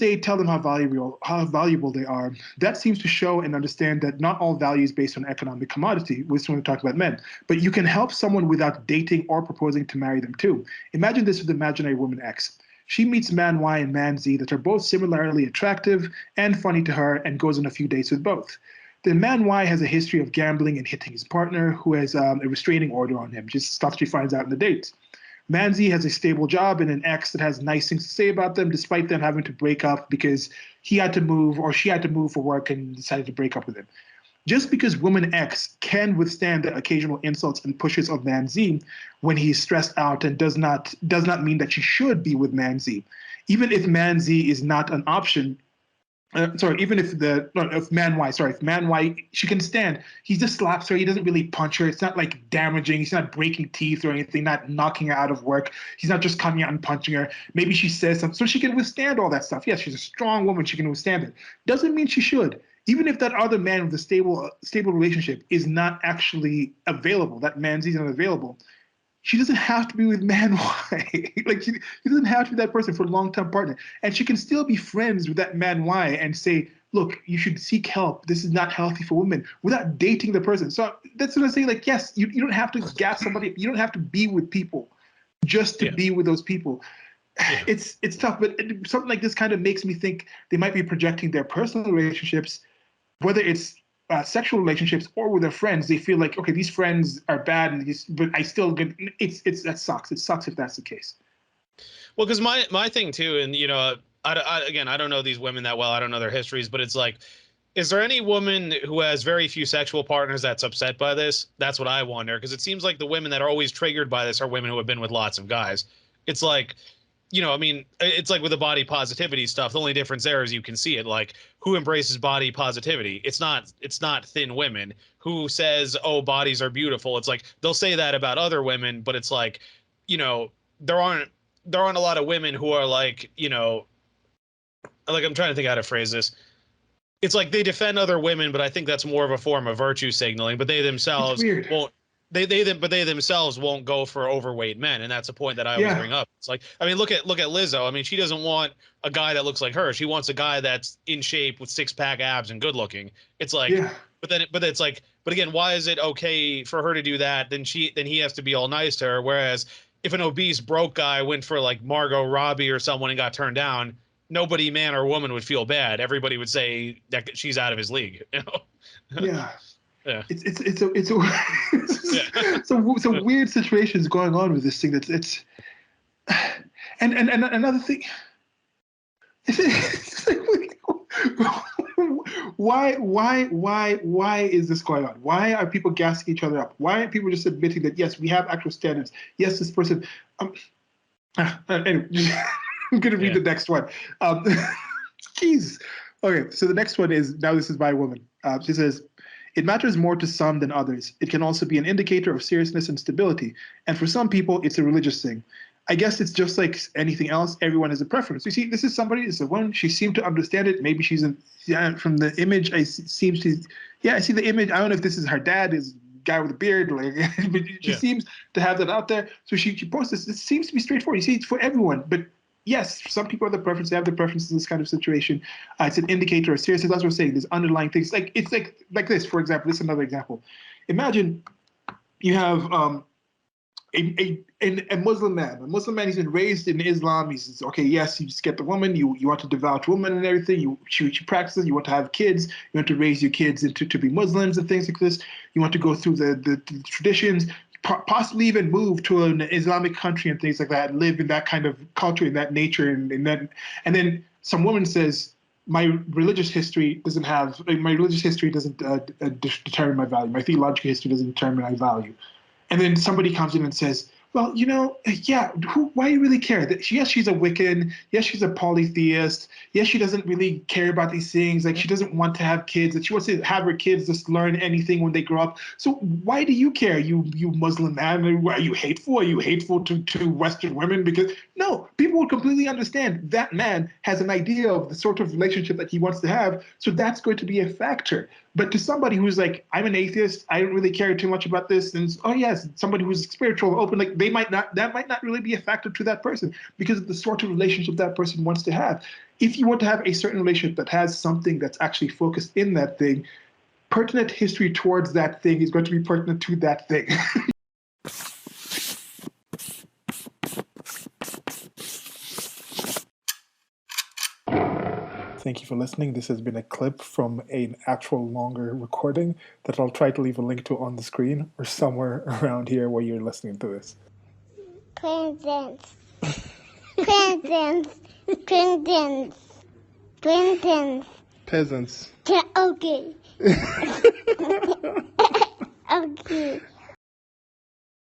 say tell them how valuable they are, that seems to show and understand that not all value is based on economic commodity. We're when we talk about men, but you can help someone without dating or proposing to marry them too. Imagine this with imaginary woman X. She meets man Y and man Z that are both similarly attractive and funny to her and goes on a few dates with both. Then man Y has a history of gambling and hitting his partner, who has a restraining order on him, just stuff she finds out in the dates. Manzi has a stable job and an ex that has nice things to say about them, despite them having to break up because he had to move or she had to move for work and decided to break up with him. Just because woman X can withstand the occasional insults and pushes of man Z when he's stressed out and does not mean that she should be with man Z. Even if man Z is not an option, even if if man Y, she can stand. He just slaps her. He doesn't really punch her. It's not like damaging. He's not breaking teeth or anything, not knocking her out of work. He's not just coming out and punching her. Maybe she says something. So she can withstand all that stuff. Yes, she's a strong woman. She can withstand it. Doesn't mean she should. Even if that other man with a stable relationship is not actually available, that man Z is not available, she doesn't have to be with man Y. Like she doesn't have to be that person for a long-term partner. And she can still be friends with that man Y and say, look, you should seek help. This is not healthy for women without dating the person. So that's what I'm saying. Like, yes, you don't have to gas somebody. You don't have to be with people just to be with those people. Yeah. It's tough, but something like this kind of makes me think they might be projecting their personal relationships, whether it's sexual relationships or with their friends. They feel like, okay, these friends are bad, but I still get that sucks. It sucks if that's the case. Well, because my thing too, and I don't know these women that well. I don't know their histories, but it's like, is there any woman who has very few sexual partners that's upset by this? That's what I wonder, because it seems like the women that are always triggered by this are women who have been with lots of guys. It's like, I mean, it's like with the body positivity stuff. The only difference there is you can see it. Like, who embraces body positivity? It's not thin women. Who says, oh, bodies are beautiful? It's like they'll say that about other women, but it's like, there aren't a lot of women who are like, like, I'm trying to think how to phrase this. It's like they defend other women, but I think that's more of a form of virtue signaling. But they themselves won't. They themselves won't go for overweight men, and that's a point that I always bring up. It's like, I mean, look at Lizzo. I mean, she doesn't want a guy that looks like her. She wants a guy that's in shape with 6-pack abs and good looking. It's like, but it's like, but again, why is it okay for her to do that? Then he has to be all nice to her. Whereas if an obese broke guy went for like Margot Robbie or someone and got turned down, nobody, man or woman, would feel bad. Everybody would say that she's out of his league. Yeah. Yeah. It's some weird situations going on with this thing. And another thing. It's like, why is this going on? Why are people gassing each other up? Why aren't people just admitting that yes, we have actual standards? Yes, this person. Anyway, I'm gonna read the next one. Jeez. Okay, so the next one is, now this is by a woman. She says, it matters more to some than others. It can also be an indicator of seriousness and stability. And for some people, it's a religious thing. I guess it's just like anything else. Everyone has a preference. You see, this is a woman. She seemed to understand it. Maybe she's from the image. I see the image. I don't know if this is her dad, is guy with a beard, like, but she seems to have that out there. So she posts this. It seems to be straightforward. You see, it's for everyone. But yes, some people have the preference. They have the preference in this kind of situation. It's an indicator of seriousness. That's what we're saying. There's underlying things. It's like this, for example. This is another example. Imagine you have a Muslim man. A Muslim man, he's been raised in Islam. He says, okay, yes, you just get the woman. You want to devout woman and everything. She practices. You want to have kids. You want to raise your kids to be Muslims and things like this. You want to go through the traditions. Possibly even move to an Islamic country and things like that, and live in that kind of culture, in that nature, and then some woman says, my religious history doesn't determine my value. My theological history doesn't determine my value. And then somebody comes in and says, well, why do you really care? Yes, she's a Wiccan. Yes, she's a polytheist. Yes, she doesn't really care about these things. Like, she doesn't want to have kids. That she wants to have her kids just learn anything when they grow up. So why do you care, you Muslim man? Are you hateful? Are you hateful to Western women? Because no, people would completely understand that man has an idea of the sort of relationship that he wants to have. So that's going to be a factor. But to somebody who's like, I'm an atheist, I don't really care too much about this, and oh yes, somebody who's spiritual, open, like that might not really be a factor to that person because of the sort of relationship that person wants to have. If you want to have a certain relationship that has something that's actually focused in that thing, pertinent history towards that thing is going to be pertinent to that thing. Thank you for listening. This has been a clip from an actual longer recording that I'll try to leave a link to on the screen or somewhere around here where you're listening to this. Presents. Presents. Presents. Presents. Peasants. Okay. Okay.